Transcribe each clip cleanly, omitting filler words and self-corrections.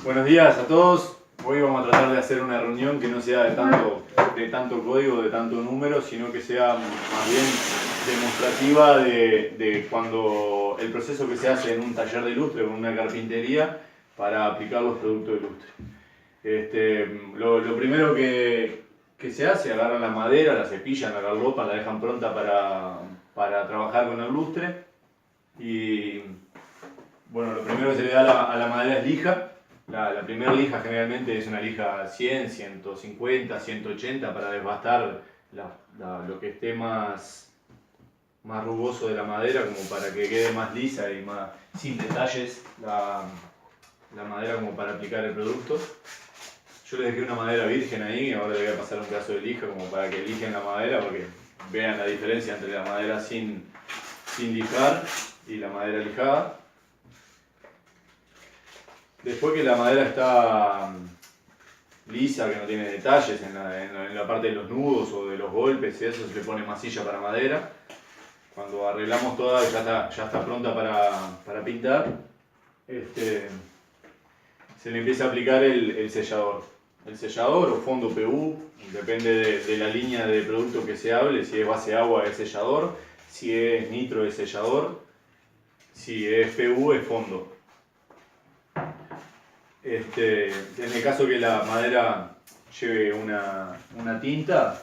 Buenos días a todos. Hoy vamos a tratar de hacer una reunión que no sea de tanto código, de tanto número, sino que sea más bien demostrativa de cuando el proceso que se hace en un taller de lustre o en una carpintería para aplicar los productos de lustre. Lo primero que se hace, agarran la madera, la cepillan, la garlopan, la dejan pronta para trabajar con el lustre. Y bueno, lo primero que se le da a la madera es lija. La primera lija generalmente es una lija 100, 150, 180 para desbastar lo que esté más rugoso de la madera, como para que quede más lisa y más sin detalles la madera como para aplicar el producto. Yo les dejé una madera virgen ahí, ahora les voy a pasar un pedazo de lija como para que lijen la madera, porque vean la diferencia entre la madera sin lijar y la madera lijada. Después que la madera está lisa, que no tiene detalles en la parte de los nudos o de los golpes, y eso se le pone masilla para madera. Cuando arreglamos toda, ya está pronta para pintar, se le empieza a aplicar el sellador. El sellador o fondo PU, depende de la línea de producto que se hable, si es base agua es sellador, si es nitro es sellador, si es PU es fondo. En el caso que la madera lleve una tinta,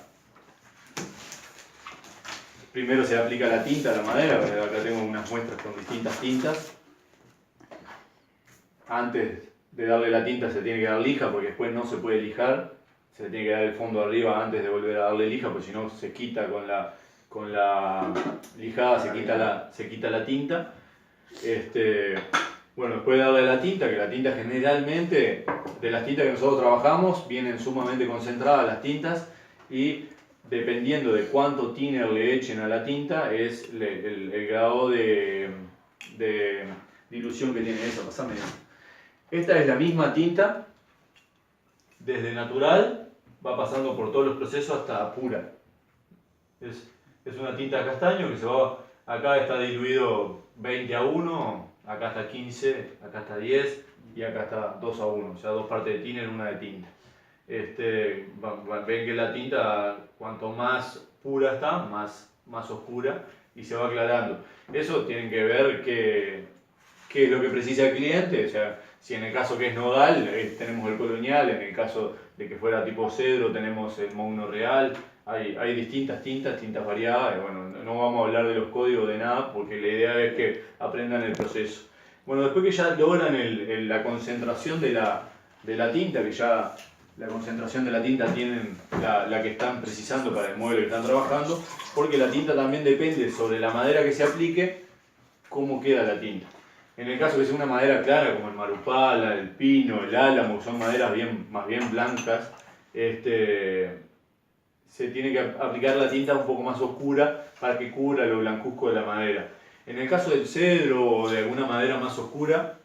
primero se aplica la tinta a la madera. Acá tengo unas muestras con distintas tintas. Antes de darle la tinta se tiene que dar lija, porque después no se puede lijar. Se tiene que dar el fondo arriba antes de volver a darle lija, porque si no se quita con la lijada, se quita la tinta. Bueno, después de darle la tinta, que la tinta generalmente, de las tintas que nosotros trabajamos, vienen sumamente concentradas las tintas, y dependiendo de cuánto thinner le echen a la tinta, es el grado de dilución que tiene esa. Pasame. Esta es la misma tinta, desde natural, va pasando por todos los procesos hasta pura. Es una tinta de castaño que se va, acá está diluido 20:1, acá está 15, acá está 10 y acá está 2:1, o sea, 2 partes de thinner, una de tinta. Ven que la tinta, cuanto más pura está, más oscura, y se va aclarando. Eso tienen que ver qué es lo que precisa el cliente. O sea, si en el caso que es nodal, tenemos el colonial; en el caso de que fuera tipo cedro, tenemos el Mouno Real. Hay distintas tintas variadas. Bueno, no vamos a hablar de los códigos de nada, porque la idea es que aprendan el proceso. Bueno, después que ya logran la concentración de la tinta, que ya la concentración de la tinta tienen la que están precisando para el mueble que están trabajando, porque la tinta también depende sobre la madera que se aplique, cómo queda la tinta. En el caso que sea una madera clara, como el marupala, el pino, el álamo, que son maderas más bien blancas, se tiene que aplicar la tinta un poco más oscura para que cubra lo blancuzco de la madera. En el caso del cedro o de alguna madera más oscura,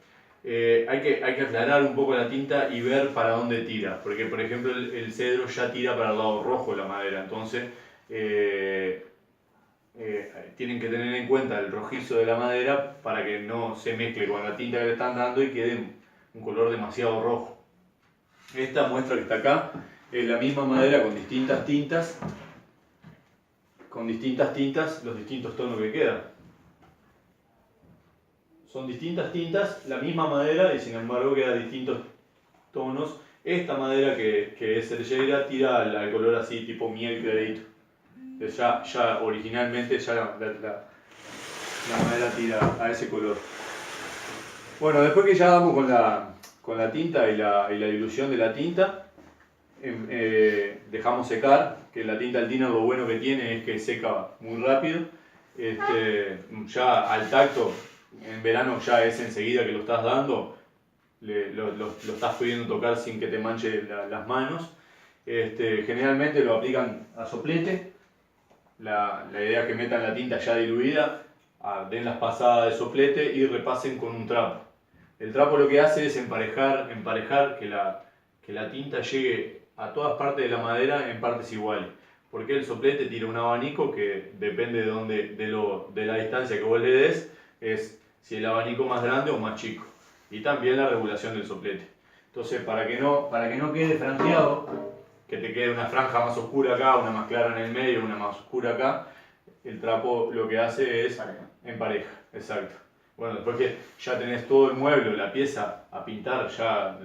hay que aclarar un poco la tinta y ver para dónde tira, porque por ejemplo el cedro ya tira para el lado rojo de la madera, entonces tienen que tener en cuenta el rojizo de la madera para que no se mezcle con la tinta que le están dando y quede un color demasiado rojo. Esta muestra que está acá es la misma madera con distintas tintas, los distintos tonos que quedan. Son distintas tintas, la misma madera, y sin embargo queda distintos tonos. Esta madera que es cerillera tira al color así tipo miel clarito. Ya originalmente ya la madera tira a ese color. Bueno, después que ya damos con la tinta y la dilución de la tinta, dejamos secar, que la tinta al thinner lo bueno que tiene es que seca muy rápido. Ya al tacto, en verano ya es enseguida que lo estás dando, lo estás pudiendo tocar sin que te manche las manos. Generalmente lo aplican a soplete. La idea es que metan la tinta ya diluida, den las pasadas de soplete y repasen con un trapo. El trapo lo que hace es emparejar que la tinta llegue a todas partes de la madera en partes iguales. Porque el soplete tira un abanico que depende de la distancia que vos le des, es si el abanico más grande o más chico. Y también la regulación del soplete. Entonces, para que no quede franjeado, que te quede una franja más oscura acá, una más clara en el medio, una más oscura acá, el trapo lo que hace es empareja, exacto. Bueno, después que ya tenés todo el mueble o la pieza a pintar ya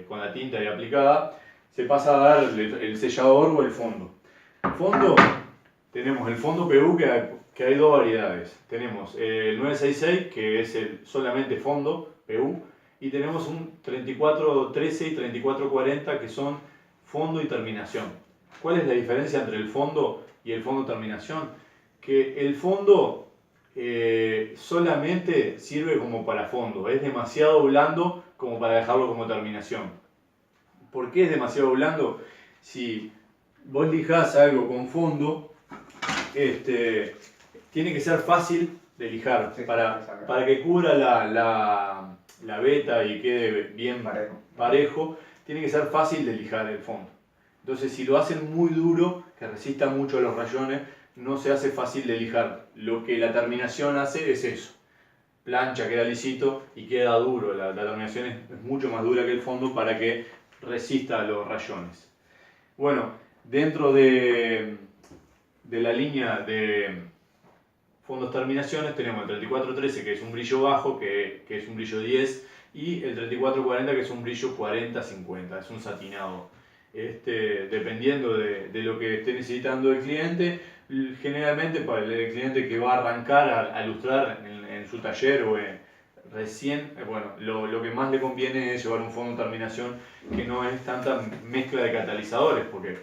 con la tinta y aplicada, se pasa a dar el sellador o el fondo. El fondo, tenemos el fondo PU que hay dos variedades. Tenemos el 966 que es solamente fondo PU y tenemos un 3413 y 3440 que son fondo y terminación. ¿Cuál es la diferencia entre el fondo y el fondo terminación? Que el fondo solamente sirve como para fondo, es demasiado blando como para dejarlo como terminación. ¿Por qué es demasiado blando? Si vos lijás algo con fondo, tiene que ser fácil de lijar para que cubra la veta y quede bien parejo, tiene que ser fácil de lijar el fondo. Entonces si lo hacen muy duro, que resista mucho a los rayones, no se hace fácil de lijar. Lo que la terminación hace es eso. Plancha, queda lisito y queda duro. La terminación es mucho más dura que el fondo para que resista a los rayones. Bueno, dentro de la línea de fondos terminaciones tenemos el 3413 que es un brillo bajo, que es un brillo 10, y el 3440 que es un brillo 40-50, es un satinado. Dependiendo de lo que esté necesitando el cliente, generalmente para el cliente que va a arrancar a ilustrar en su taller o recién, bueno, lo que más le conviene es llevar un fondo de terminación que no es tanta mezcla de catalizadores, porque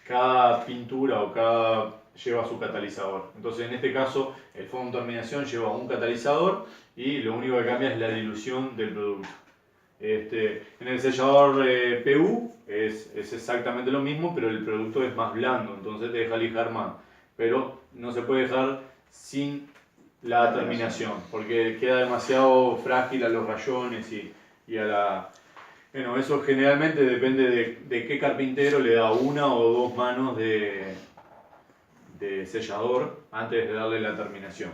cada pintura o cada lleva su catalizador. Entonces en este caso el fondo de terminación lleva un catalizador y lo único que cambia es la dilución del producto. En el sellador PU es exactamente lo mismo, pero el producto es más blando, entonces te deja lijar más. Pero no se puede dejar sin la terminación, porque queda demasiado frágil a los rayones y a la... Bueno, eso generalmente depende de qué carpintero le da una o dos manos de sellador antes de darle la terminación.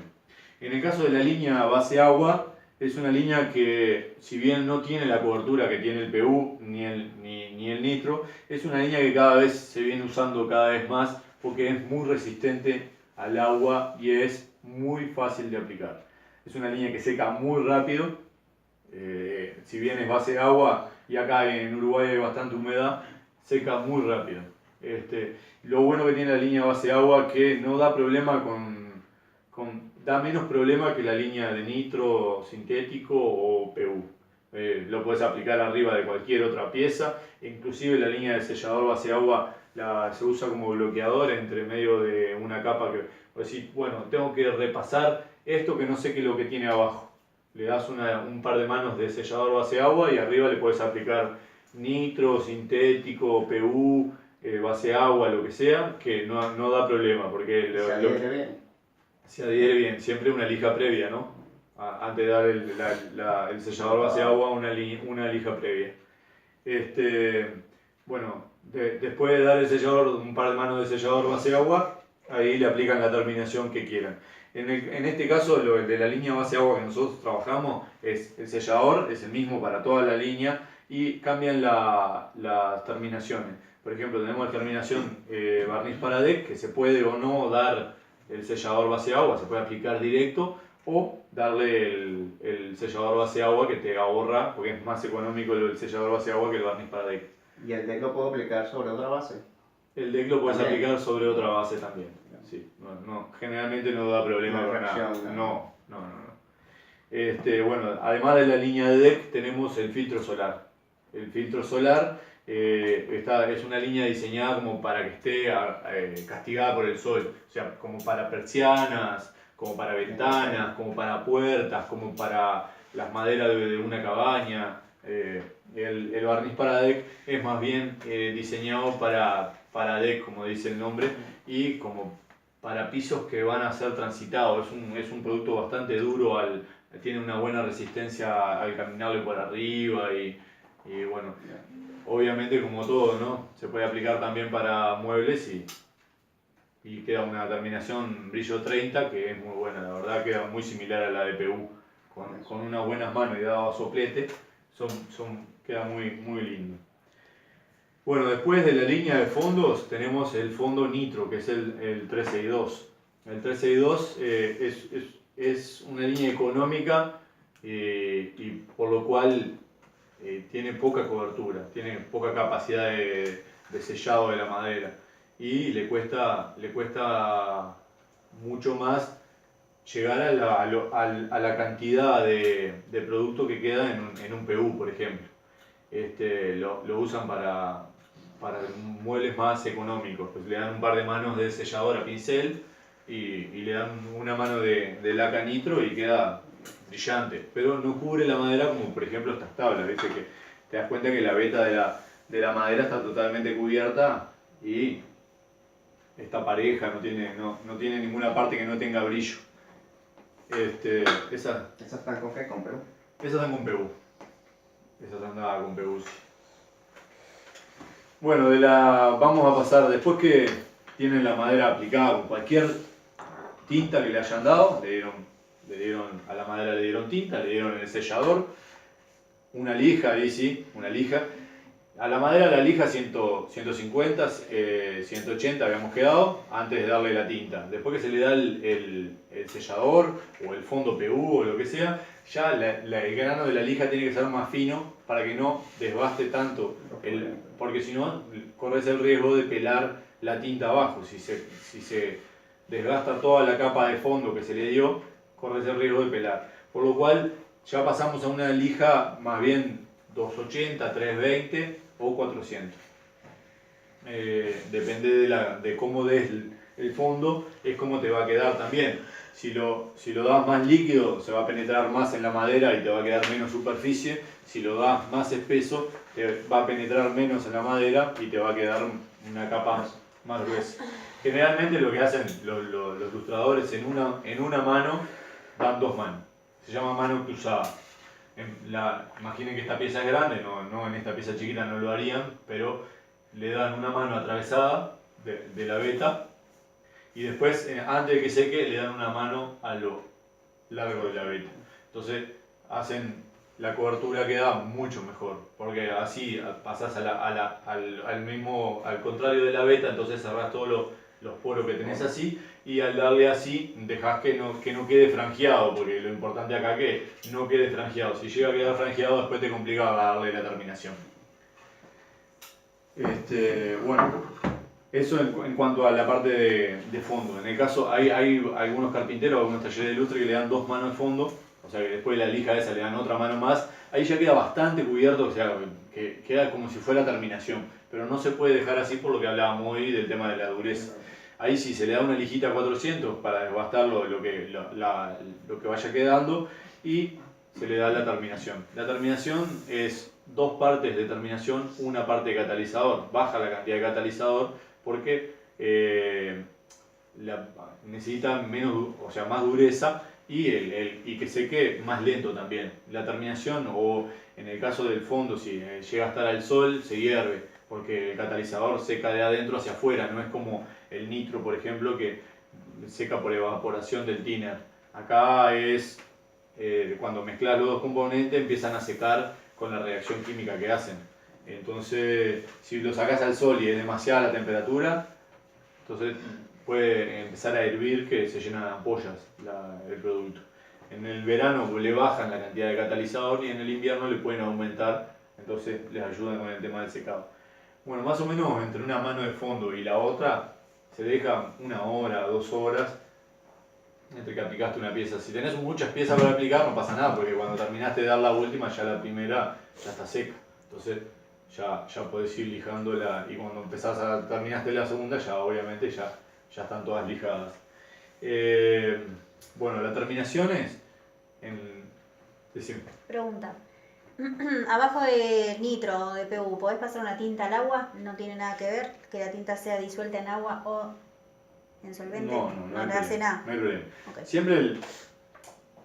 En el caso de la línea base agua, es una línea que, si bien no tiene la cobertura que tiene el PU ni el nitro, es una línea que cada vez se viene usando cada vez más porque es muy resistente al agua y es muy fácil de aplicar. Es una línea que seca muy rápido, si bien es base agua y acá en Uruguay hay bastante humedad, seca muy rápido. Lo bueno que tiene la línea base agua que no da problema da menos problema que la línea de nitro sintético o PU. Lo puedes aplicar arriba de cualquier otra pieza, inclusive la línea de sellador base agua se usa como bloqueador entre medio de una capa que decís, bueno, tengo que repasar esto que no sé qué es lo que tiene abajo. Le das un par de manos de sellador base agua y arriba le puedes aplicar nitro, sintético, PU, base agua, lo que sea, que no da problema porque se adhiere bien, siempre una lija previa, ¿no? Antes de dar el sellador base agua, una lija previa. Bueno, después de dar un par de manos de sellador base agua, ahí le aplican la terminación que quieran. En este caso, el de la línea base agua que nosotros trabajamos, el sellador es el mismo para toda la línea y cambian las terminaciones. Por ejemplo, tenemos la terminación barniz para deck, que se puede o no dar el sellador base agua, se puede aplicar directo o darle el sellador base agua que te ahorra, porque es más económico el sellador base agua que el barniz para deck. ¿Y el deck lo puedo aplicar sobre otra base? El deck lo puedes aplicar sobre otra base también. Sí, generalmente no da problema con nada. No. Bueno, además de la línea de deck tenemos el filtro solar. El filtro solar es una línea diseñada como para que esté castigada por el sol, o sea, como para persianas, como para ventanas, como para puertas, como para las maderas de una cabaña. El barniz para deck es más bien diseñado para deck, como dice el nombre, y como para pisos que van a ser transitados. Es un producto bastante duro, tiene una buena resistencia al caminarle por arriba y bueno, obviamente como todo, ¿no? Se puede aplicar también para muebles y queda una terminación brillo 30 que es muy buena, la verdad queda muy similar a la de PU, con unas buenas manos y dado a soplete, queda muy, muy lindo. Bueno, después de la línea de fondos tenemos el fondo Nitro, que es el 362. El 362 es una línea económica y por lo cual tiene poca cobertura, tiene poca capacidad de sellado de la madera y le cuesta mucho más llegar a la cantidad de producto que queda en un PU, por ejemplo. Lo usan para muebles más económicos, pues le dan un par de manos de sellador a pincel y le dan una mano de laca nitro y queda brillante, pero no cubre la madera como por ejemplo estas tablas, ¿viste? Que te das cuenta que la veta de la madera está totalmente cubierta y está pareja, no tiene ninguna parte que no tenga brillo. Esas ¿Están con qué? ¿Con Perú? están con PU. Esas andaban con PU. Bueno, vamos a pasar, después que tienen la madera aplicada con cualquier tinta que le hayan dado, le dieron a la madera, le dieron tinta, le dieron el sellador, una lija, ahí sí, una lija. A la madera la lija 150, 180 habíamos quedado antes de darle la tinta. Después que se le da el sellador o el fondo PU o lo que sea, ya el grano de la lija tiene que ser más fino para que no desbaste tanto, porque si no corres el riesgo de pelar la tinta abajo. Si se desgasta toda la capa de fondo que se le dio, corres el riesgo de pelar. Por lo cual ya pasamos a una lija más bien 280, 320 o 400. Depende de cómo des el fondo, es como te va a quedar también. Si lo das más líquido, se va a penetrar más en la madera y te va a quedar menos superficie. Si lo das más espeso, te va a penetrar menos en la madera y te va a quedar una capa más gruesa. Generalmente lo que hacen los lustradores en una mano, dan dos manos. Se llama mano cruzada. Imaginen que esta pieza es grande, no en esta pieza chiquita no lo harían, pero le dan una mano atravesada de la veta y después, antes de que seque, le dan una mano a lo largo de la veta. Entonces la cobertura queda mucho mejor, porque así pasás al contrario de la veta, entonces cerrás todos los poros que tenés así, y al darle así dejás que no quede franjeado, porque lo importante acá es que no quede franjeado. Si llega a quedar franjeado, después te complica darle la terminación. Bueno, eso en cuanto a la parte de fondo. En el caso, hay algunos carpinteros, algunos talleres de lustre que le dan dos manos de fondo, o sea que después de la lija esa le dan otra mano más. Ahí ya queda bastante cubierto, o sea, que queda como si fuera terminación, pero no se puede dejar así por lo que hablábamos hoy del tema de la dureza. Ahí sí se le da una lijita 400 para desbastar lo que vaya quedando y se le da la terminación. La terminación es dos partes de terminación, una parte de catalizador. Baja la cantidad de catalizador porque necesita más dureza y que seque más lento también. La terminación, o en el caso del fondo, si llega a estar al sol, se hierve, porque el catalizador seca de adentro hacia afuera, no es como el nitro, por ejemplo, que seca por evaporación del thinner. Acá es cuando mezclas los dos componentes, empiezan a secar con la reacción química que hacen. Entonces, si lo sacas al sol y es demasiada la temperatura, entonces puede empezar a hervir, que se llenan de ampollas el producto. En el verano le bajan la cantidad de catalizador y en el invierno le pueden aumentar, entonces les ayudan con el tema del secado. Bueno, más o menos entre una mano de fondo y la otra se deja 1 hora, 2 horas entre que aplicaste una pieza. Si tenés muchas piezas para aplicar no pasa nada, porque cuando terminaste de dar la última ya la primera ya está seca. Entonces ya podés ir lijándola y cuando terminaste la segunda ya obviamente ya están todas lijadas. Bueno, la terminación es Pregunta. Abajo de nitro o de PU, ¿podés pasar una tinta al agua? ¿No tiene nada que ver que la tinta sea disuelta en agua o en solvente? No le hace nada. No hay problema. Okay. Siempre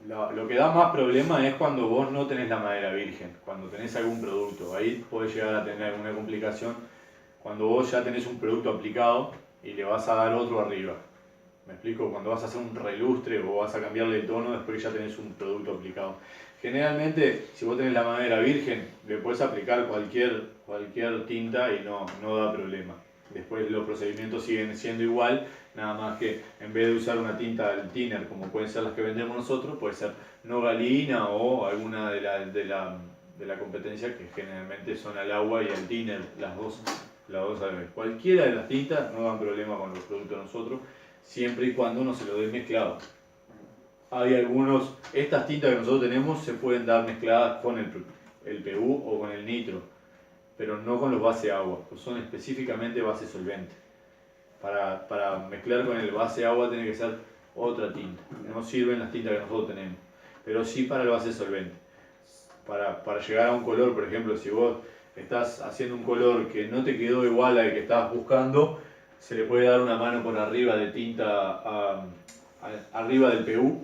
lo que da más problema es cuando vos no tenés la madera virgen, cuando tenés algún producto. Ahí podés llegar a tener alguna complicación cuando vos ya tenés un producto aplicado y le vas a dar otro arriba. ¿Me explico? Cuando vas a hacer un relustre o vas a cambiarle el tono después que ya tenés un producto aplicado. Generalmente, si vos tenés la madera virgen, le puedes aplicar cualquier tinta y no da problema. Después los procedimientos siguen siendo igual, nada más que en vez de usar una tinta al thinner, como pueden ser las que vendemos nosotros, puede ser nogalina o alguna de la competencia, que generalmente son al agua y al thinner, las dos a la vez. Cualquiera de las tintas no dan problema con los productos de nosotros, siempre y cuando uno se lo dé mezclado. Hay algunos, estas tintas que nosotros tenemos se pueden dar mezcladas con el PU o con el nitro, pero no con los base agua, pues son específicamente base solvente. Para mezclar con el base agua tiene que ser otra tinta, no sirven las tintas que nosotros tenemos, pero sí para el base solvente. Para llegar a un color, por ejemplo, si vos estás haciendo un color que no te quedó igual al que estabas buscando, se le puede dar una mano por arriba de tinta arriba del PU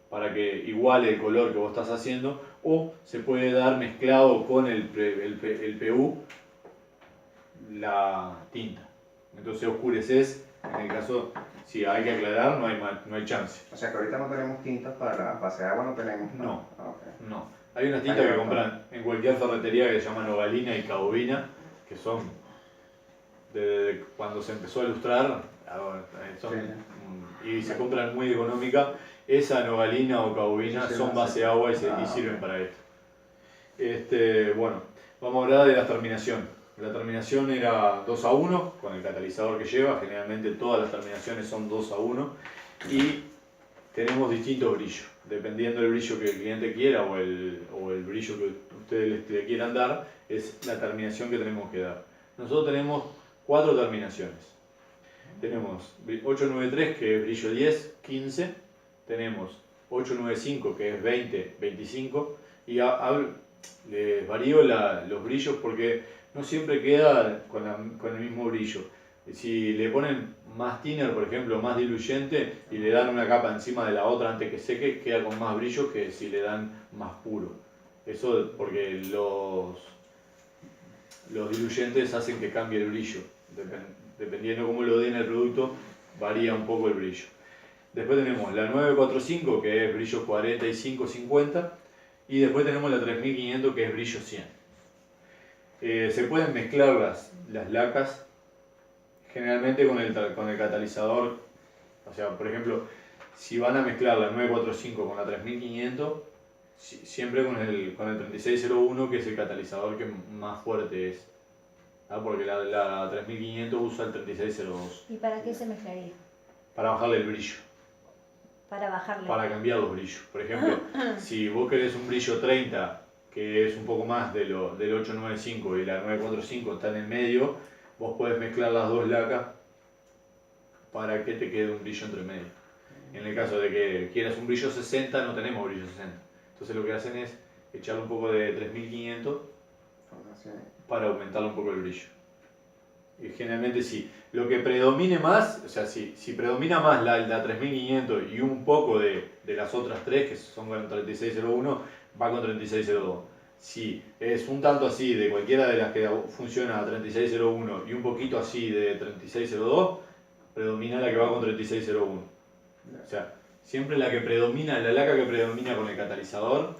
para que iguale el color que vos estás haciendo, o se puede dar mezclado con el PU la tinta. Entonces oscureces, en el caso, si hay que aclarar, no hay chance. O sea que ahorita no tenemos tintas para base de agua, no tenemos. No, Okay. no. Hay unas tintas que compran en cualquier ferretería que se llaman nogalina y caubina, que son desde cuando se empezó a ilustrar, y se compran muy económica. Esa nogalina o caubina son base agua y sirven para esto. Bueno, vamos a hablar de la terminación. La terminación era 2:1 con el catalizador que lleva. Generalmente todas las terminaciones son 2:1 y tenemos distintos brillos. Dependiendo del brillo que el cliente quiera o el brillo que ustedes le quieran dar, es la terminación que tenemos que dar. Nosotros tenemos 4 terminaciones. Tenemos 893 que es brillo 10, 15. Tenemos 895 que es 20, 25. Y les varío los brillos porque no siempre queda con el mismo brillo. Si le ponen más thinner, por ejemplo, más diluyente, y le dan una capa encima de la otra antes que seque, queda con más brillo que si le dan más puro. Eso porque los diluyentes hacen que cambie el brillo. Dependiendo cómo lo den el producto, varía un poco el brillo. Después tenemos la 945 que es brillo 45-50 y después tenemos la 3500 que es brillo 100. Se pueden mezclar las lacas generalmente con el catalizador. O sea, por ejemplo, si van a mezclar la 945 con la 3500, siempre con el 3601 que es el catalizador que más fuerte es. Porque la 3500 usa el 3602. ¿Y para qué se mezclaría? Para bajarle el brillo. Para bajarle. Para cambiar los brillos. Por ejemplo, si vos querés un brillo 30, que es un poco más del 895 y la 945 está en el medio, vos podés mezclar las dos lacas para que te quede un brillo entre medio. En el caso de que quieras un brillo 60, no tenemos brillo 60. Entonces lo que hacen es echarle un poco de 3500 para aumentarle un poco el brillo. Y generalmente sí, lo que predomine más, o sea, si predomina más la 3500 y un poco de las otras tres, que son con 3601, va con 3602. Si es un tanto así de cualquiera de las que funciona a 3601 y un poquito así de 3602, predomina la que va con 3601. O sea, siempre la laca que predomina con el catalizador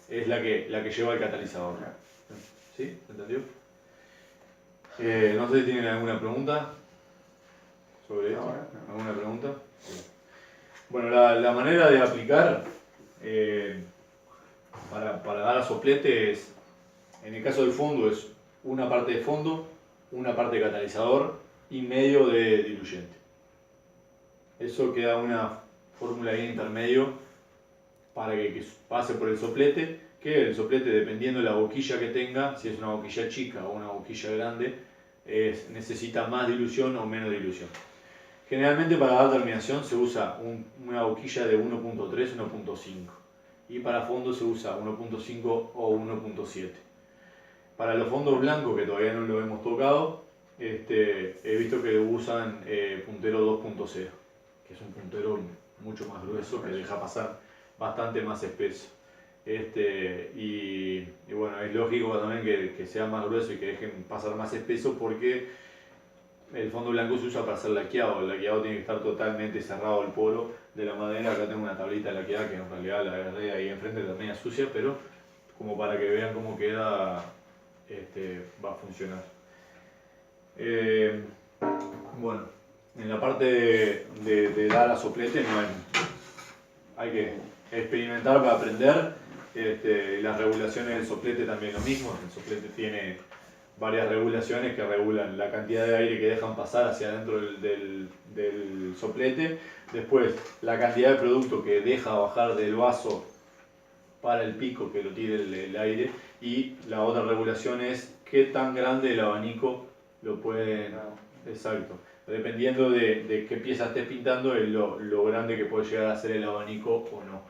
es la que lleva el catalizador. ¿Sí? ¿Entendió? No sé si tienen alguna pregunta sobre esto. ¿Alguna pregunta? Bueno, la manera de aplicar para dar a soplete es, en el caso del fondo, es una parte de fondo, una parte de catalizador y medio de diluyente. Eso queda una fórmula ahí intermedio para que pase por el soplete, que el soplete, dependiendo de la boquilla que tenga, si es una boquilla chica o una boquilla grande, necesita más dilución o menos dilución. Generalmente para dar terminación se usa una boquilla de 1.3, 1.5 y para fondo se usa 1.5 o 1.7. Para los fondos blancos, que todavía no lo hemos tocado, he visto que usan puntero 2.0, que es un puntero mucho más grueso que deja pasar bastante más espeso. Y bueno, es lógico también que sea más grueso y que dejen pasar más espeso porque el fondo blanco se usa para hacer laqueado. El laqueado tiene que estar totalmente cerrado el poro de la madera. Acá tengo una tablita laqueada que en realidad la agarré ahí enfrente, la tenía sucia, pero como para que vean cómo queda, va a funcionar. Bueno, en la parte de dar a soplete no hay que experimentar para aprender. Las regulaciones del soplete también lo mismo. El soplete tiene varias regulaciones que regulan la cantidad de aire que dejan pasar hacia adentro del soplete. Después, la cantidad de producto que deja bajar del vaso para el pico que lo tire el aire. Y la otra regulación es qué tan grande el abanico lo pueden... Exacto. Dependiendo de qué pieza estés pintando, es lo grande que puede llegar a ser el abanico o no.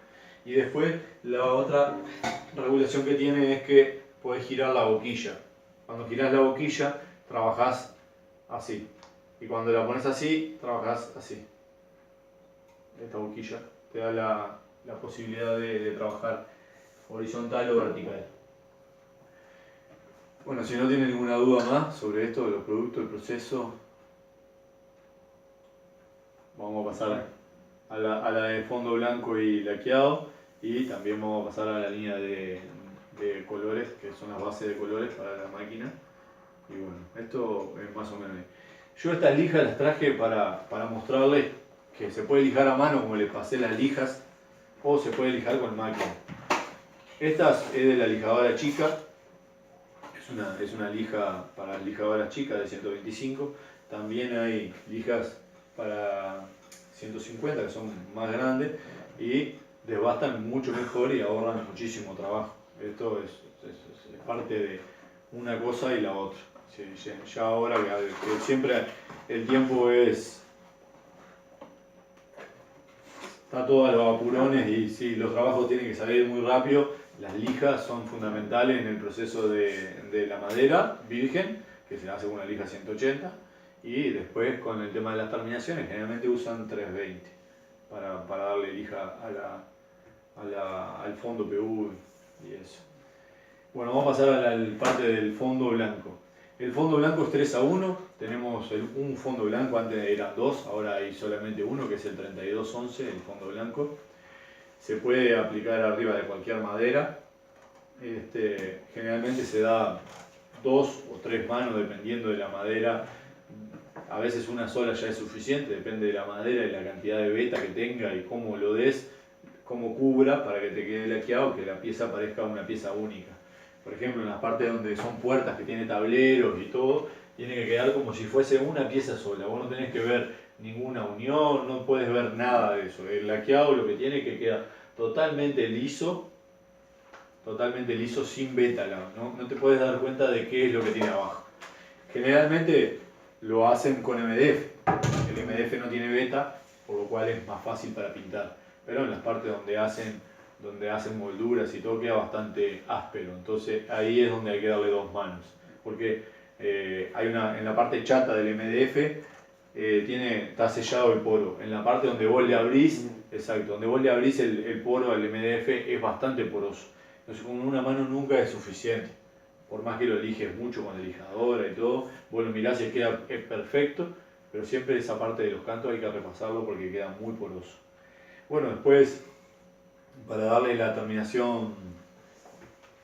Y después, la otra regulación que tiene es que puedes girar la boquilla. Cuando girás la boquilla, trabajás así. Y cuando la pones así, trabajás así. Esta boquilla te da la posibilidad de trabajar horizontal o vertical. Bueno, si no tienen ninguna duda más sobre esto, de los productos, el proceso, vamos a pasar a la de fondo blanco y laqueado, y también vamos a pasar a la línea de colores, que son las bases de colores para la máquina. Y bueno, esto es más o menos. Yo estas lijas las traje para mostrarles que se puede lijar a mano, como les pasé las lijas, o se puede lijar con máquina. Esta es de la lijadora chica, es una lija para lijadoras chicas de 125. También hay lijas para 150 que son más grandes y desbastan mucho mejor y ahorran muchísimo trabajo. Esto es parte de una cosa y la otra. Ya ahora que siempre el tiempo está todo a los apurones y sí, los trabajos tienen que salir muy rápido. Las lijas son fundamentales en el proceso de la madera virgen, que se hace con una lija 180, y después con el tema de las terminaciones generalmente usan 320 para darle lija al fondo PU y eso. Bueno, vamos a pasar a la parte del fondo blanco. El fondo blanco es 3-1, tenemos un fondo blanco, antes eran dos, ahora hay solamente uno que es el 3211, el fondo blanco. Se puede aplicar arriba de cualquier madera. Generalmente se da 2 o 3 manos dependiendo de la madera. A veces una sola ya es suficiente, depende de la madera y la cantidad de veta que tenga y cómo lo des, cómo cubra para que te quede laqueado, que la pieza parezca una pieza única. Por ejemplo, en las partes donde son puertas que tiene tableros y todo, tiene que quedar como si fuese una pieza sola. Vos no tenés que ver ninguna unión, no puedes ver nada de eso. El laqueado lo que tiene es que queda totalmente liso sin veta, no te puedes dar cuenta de qué es lo que tiene abajo. Generalmente lo hacen con MDF. El MDF no tiene veta, por lo cual es más fácil para pintar. Pero en las partes donde hacen molduras y todo queda bastante áspero. Entonces ahí es donde hay que darle 2 manos. Porque en la parte chata del MDF está sellado el poro. En la parte donde vos le abrís, exacto, donde vos le abrís el poro al MDF es bastante poroso. Entonces con una mano nunca es suficiente. Por más que lo eliges mucho con la lijadora y todo, vos lo mirás y es perfecto, pero siempre esa parte de los cantos hay que repasarlo porque queda muy poroso. Bueno, después, para darle la terminación,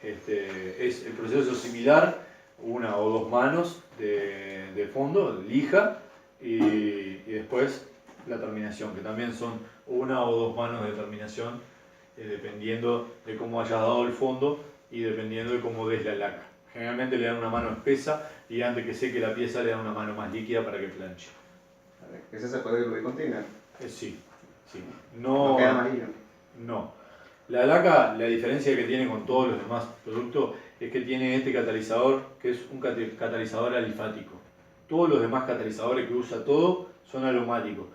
el proceso es similar, 1 o 2 manos de fondo, lija, y después la terminación, que también son 1 o 2 manos de terminación, dependiendo de cómo hayas dado el fondo y dependiendo de cómo des la laca. Generalmente le dan una mano espesa y antes que seque la pieza le dan una mano más líquida para que planche. ¿Ese se puede diluir con tiner? Sí. ¿No queda amarillo? No. La laca, la diferencia que tiene con todos los demás productos es que tiene este catalizador, que es un catalizador alifático. Todos los demás catalizadores que usa todo son aromáticos.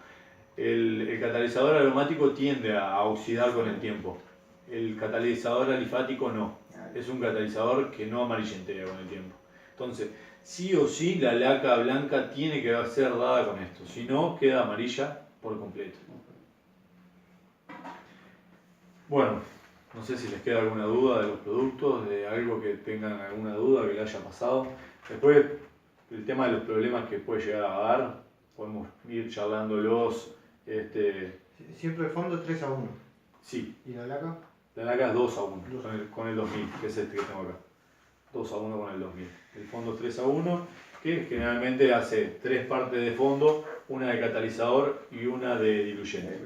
El catalizador aromático tiende a oxidar con el tiempo. El catalizador alifático no. Es un catalizador que no amarillentea con el tiempo. Entonces, sí o sí la laca blanca tiene que ser dada con esto. Si no, queda amarilla por completo. Bueno, no sé si les queda alguna duda de los productos, de algo que tengan alguna duda que le haya pasado. Después el tema de los problemas que puede llegar a dar, podemos ir charlándolos. Siempre el fondo 3-1. Sí, ¿Y la laca? la laca es 2-1 con el 2000, que es este que tengo acá. 2-1 con el 2000. El fondo 3-1, que generalmente hace 3 partes de fondo, una de catalizador y una de diluyente.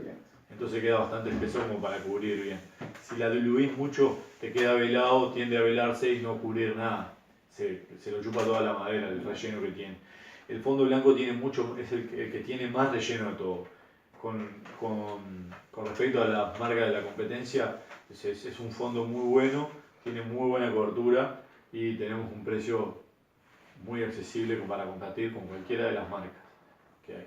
Entonces queda bastante espeso como para cubrir bien. Si la diluís mucho, te queda velado, tiende a velarse y no cubrir nada. Se lo chupa toda la madera, el relleno que tiene. El fondo blanco tiene mucho, es el que tiene más relleno de todo. Con respecto a las marcas de la competencia, es un fondo muy bueno, tiene muy buena cobertura y tenemos un precio muy accesible para competir con cualquiera de las marcas que hay.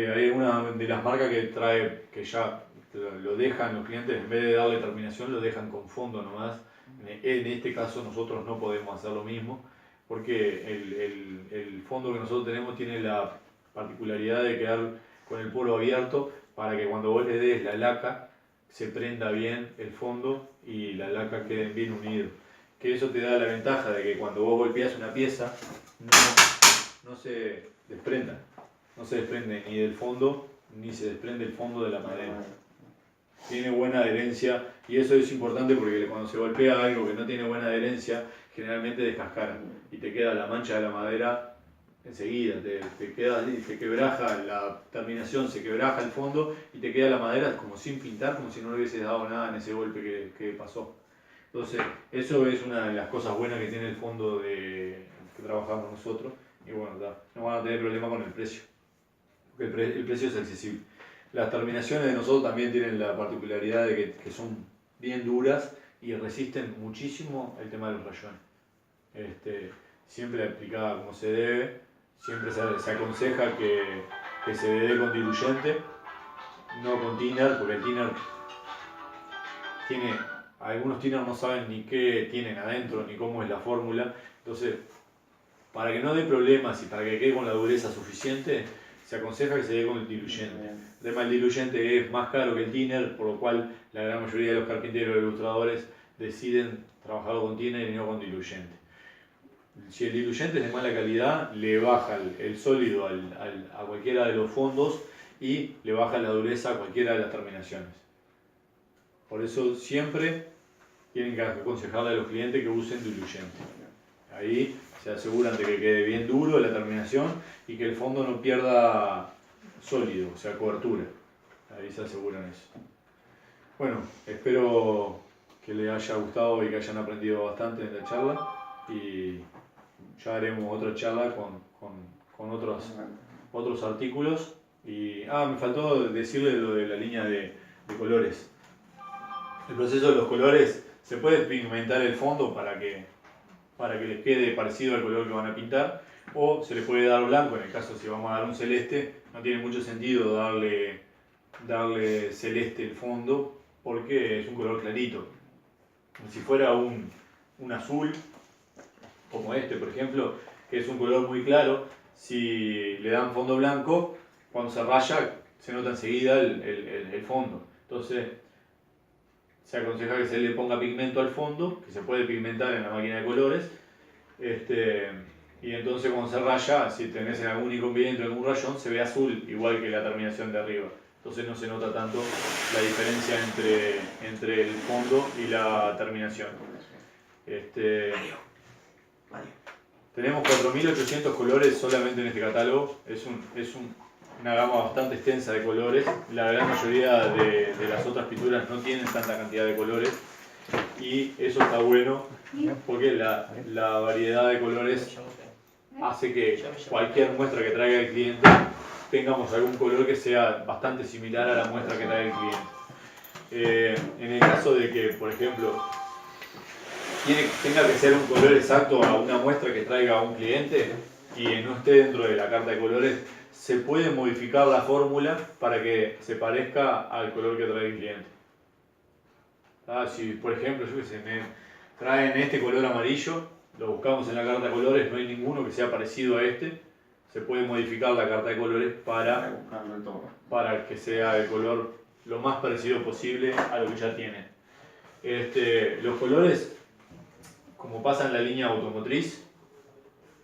Hay una de las marcas que trae, que ya lo dejan los clientes, en vez de darle terminación, lo dejan con fondo nomás. En este caso nosotros no podemos hacer lo mismo, porque el fondo que nosotros tenemos tiene la particularidad de quedar con el polo abierto para que cuando vos le des la laca se prenda bien el fondo y la laca queden bien unidos. Que eso te da la ventaja de que cuando vos golpeás una pieza no se desprenda. No se desprende ni del fondo ni se desprende el fondo de la madera. Tiene buena adherencia y eso es importante porque cuando se golpea algo que no tiene buena adherencia generalmente descascara y te queda la mancha de la madera enseguida, te quebraja la terminación, se quebraja el fondo y te queda la madera como sin pintar, como si no le hubieses dado nada en ese golpe que pasó. Entonces, eso es una de las cosas buenas que tiene el fondo que trabajamos nosotros y bueno, no van a tener problema con el precio, porque el precio es accesible. Las terminaciones de nosotros también tienen la particularidad de que son bien duras y resisten muchísimo el tema de los rayones. Siempre aplicada como se debe, siempre se aconseja que se dé con diluyente, no con thinner, porque el thinner algunos tinners no saben ni qué tienen adentro, ni cómo es la fórmula, entonces para que no dé problemas y para que quede con la dureza suficiente, se aconseja que se dé con el diluyente. El tema del diluyente es más caro que el thinner, por lo cual la gran mayoría de los carpinteros e ilustradores deciden trabajarlo con thinner y no con diluyente. Si el diluyente es de mala calidad, le baja el sólido a cualquiera de los fondos y le baja la dureza a cualquiera de las terminaciones. Por eso siempre tienen que aconsejarle a los clientes que usen diluyente. Ahí se aseguran de que quede bien duro la terminación y que el fondo no pierda sólido, o sea, cobertura. Ahí se aseguran eso. Bueno, espero que les haya gustado y que hayan aprendido bastante en la charla y ya haremos otra charla con otros artículos. Y me faltó decirles lo de la línea de colores. El proceso de los colores, se puede pigmentar el fondo para que les quede parecido al color que van a pintar, o se le puede dar blanco. En el caso si vamos a dar un celeste, no tiene mucho sentido darle celeste el fondo porque es un color clarito. Si fuera un azul, como este por ejemplo, que es un color muy claro, si le dan fondo blanco, cuando se raya se nota enseguida el fondo. Entonces se aconseja que se le ponga pigmento al fondo, que se puede pigmentar en la máquina de colores, y entonces cuando se raya, si tenés algún inconveniente o algún rayón, se ve azul, igual que la terminación de arriba. Entonces no se nota tanto la diferencia entre el fondo y la terminación. Tenemos 4.800 colores solamente en este catálogo, es una gama bastante extensa de colores. La gran mayoría de las otras pinturas no tienen tanta cantidad de colores y eso está bueno porque la variedad de colores hace que cualquier muestra que traiga el cliente tengamos algún color que sea bastante similar a la muestra que trae el cliente. En el caso de que, por ejemplo, tenga que ser un color exacto a una muestra que traiga un cliente y no esté dentro de la carta de colores, se puede modificar la fórmula para que se parezca al color que trae el cliente. Si por ejemplo me traen este color amarillo, lo buscamos en la carta de colores, no hay ninguno que sea parecido a este, se puede modificar la carta de colores para que sea el color lo más parecido posible a lo que ya tienen. Los colores, como pasa en la línea automotriz,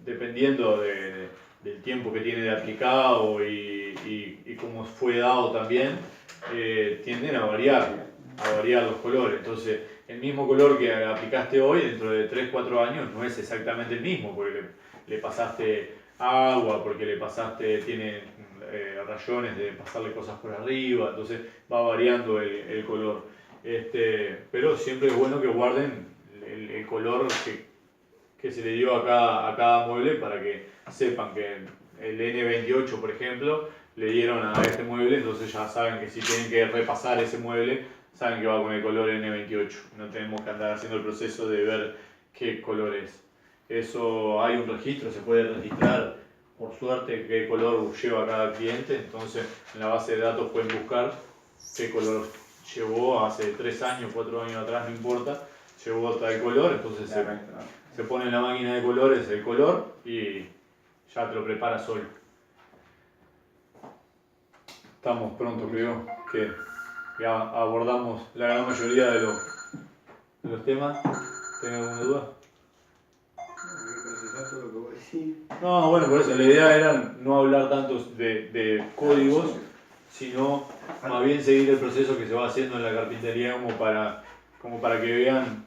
dependiendo del tiempo que tiene de aplicado y cómo fue dado también, tienden a variar los colores. Entonces, el mismo color que aplicaste hoy, dentro de 3-4 años, no es exactamente el mismo, porque le pasaste agua, porque le pasaste, tiene rayones de pasarle cosas por arriba, entonces va variando el color. Pero siempre es bueno que guarden el color que se le dio a cada mueble para que sepan que el N28, por ejemplo, le dieron a este mueble, entonces ya saben que si tienen que repasar ese mueble, saben que va con el color N28. No tenemos que andar haciendo el proceso de ver qué color es. Eso hay un registro, se puede registrar por suerte qué color lleva cada cliente, entonces en la base de datos pueden buscar qué color llevó hace 3 años, 4 años atrás, no importa, llevó tal color, entonces se pone en la máquina de colores el color y ya te lo prepara solo. Estamos pronto, creo que ya abordamos la gran mayoría de los temas. ¿Tienen alguna duda? No, bueno, por eso la idea era no hablar tanto de códigos, sino más bien seguir el proceso que se va haciendo en la carpintería como para que vean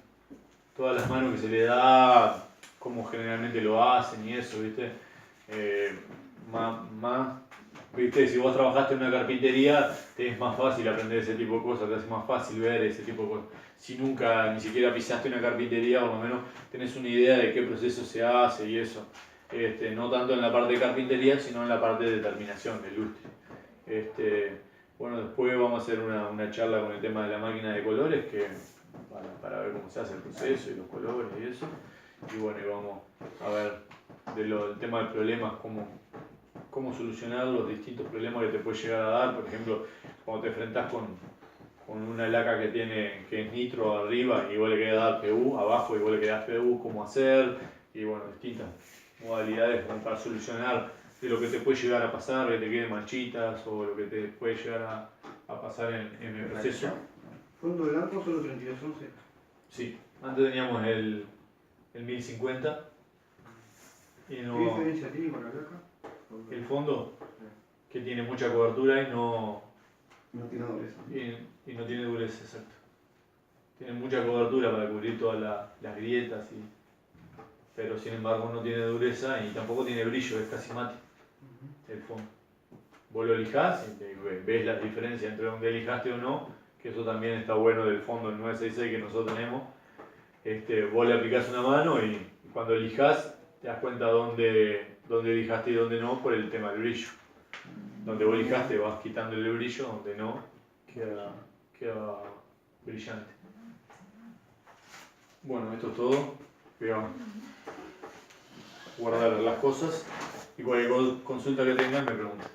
todas las manos que se le da, cómo generalmente lo hacen y eso, ¿viste? ¿Viste? Si vos trabajaste en una carpintería, te es más fácil aprender ese tipo de cosas, te hace más fácil ver ese tipo de cosas. Si nunca ni siquiera pisaste una carpintería, por lo menos tenés una idea de qué proceso se hace y eso. No tanto en la parte de carpintería, sino en la parte de terminación, de lustre. Bueno, después vamos a hacer una charla con el tema de la máquina de colores, para ver cómo se hace el proceso y los colores y eso. Y bueno, y vamos a ver del tema de problemas, cómo solucionar los distintos problemas que te puede llegar a dar. Por ejemplo, cuando te enfrentas con una laca que es nitro arriba y vos le querés dar PU, abajo y vos le querés PU, cómo hacer, y bueno, distintas modalidades como para solucionar de lo que te puede llegar a pasar, que te queden manchitas o lo que te puede llegar a pasar en el proceso. Fondo blanco solo 3211. Sí, antes teníamos el 1050 y ¿Qué no, diferencia tiene con la laca? el fondo que tiene mucha cobertura y no tiene dureza. y no tiene dureza, exacto. Tiene mucha cobertura para cubrir todas las grietas, pero sin embargo no tiene dureza y tampoco tiene brillo, es casi mate el fondo. Vos lo lijás y ves la diferencia entre donde lijaste o no, que eso también está bueno del fondo, el 966 que nosotros tenemos. Vos le aplicás una mano y cuando lijás te das cuenta dónde lijaste y dónde no por el tema del brillo. Donde vos lijaste vas quitándole el brillo, donde no queda brillante. Bueno, esto es todo. Voy a guardar las cosas y cualquier consulta que tengan me preguntan.